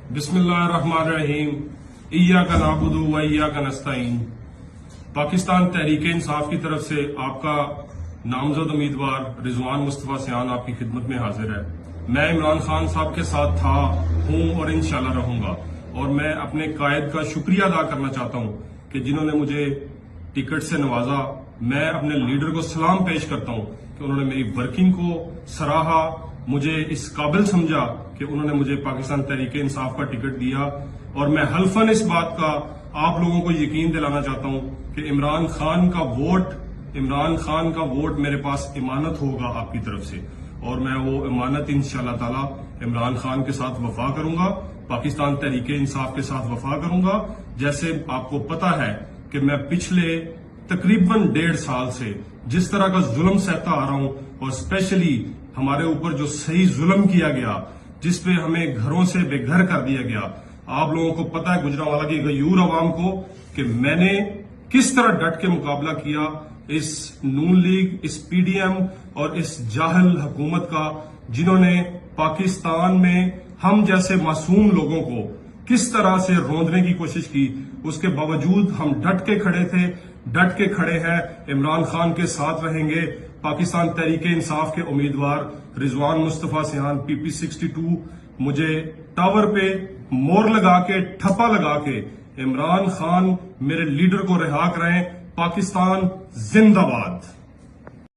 बिस्मिल्लाहिर्रहमानिर्रहीम। इय्याका नअबुदु व इय्याका नस्तईन। पाकिस्तान तहरीक इंसाफ की तरफ से आपका नामजद उम्मीदवार रिजवान मुस्तफा सियान आपकी खिदमत में हाजिर है। मैं इमरान खान साहब के साथ था, हूं और इंशाल्लाह रहूंगा। और मैं अपने कायद का शुक्रिया अदा करना चाहता हूं कि जिन्होंने मुझे टिकट से नवाजा। मैं अपने लीडर को सलाम पेश करता हूं कि उन्होंने मेरी वर्किंग को सराहा, मुझे इस काबिल समझा कि उन्होंने मुझे पाकिस्तान तहरीक इंसाफ का टिकट दिया। और मैं हल्फन इस बात का आप लोगों को यकीन दिलाना चाहता हूं कि इमरान खान का वोट मेरे पास इमानत होगा आपकी तरफ से, और मैं वो इमानत इंशाअल्लाह ताला इमरान खान के साथ वफा करूंगा, पाकिस्तान तहरीक इंसाफ के साथ वफा करूंगा। जैसे आपको पता है कि मैं पिछले तकरीबन 1.5 साल से जिस तरह का जुल्म सहता आ रहा हूं, और स्पेशली हमारे ऊपर जो सही जुल्म किया गया, जिसपे हमें घरों से बेघर कर दिया गया। आप लोगों को पता है, गुजरांवाला की गयूर अवाम को, कि मैंने किस तरह डट के मुकाबला किया इस नून लीग, इस पीडीएम और इस जाहिल हुकूमत का, जिन्होंने पाकिस्तान में हम जैसे मासूम लोगों को किस तरह से रौंदने की कोशिश की। उसके बावजूद हम डट के खड़े थे, डट के खड़े हैं, इमरान खान के साथ रहेंगे। पाकिस्तान तहरीक इंसाफ के उम्मीदवार रिजवान मुस्तफा सियान PP 62 मुझे टावर पे मोर लगा के, ठप्पा लगा के, इमरान खान मेरे लीडर को रिहा कराएं। पाकिस्तान जिंदाबाद।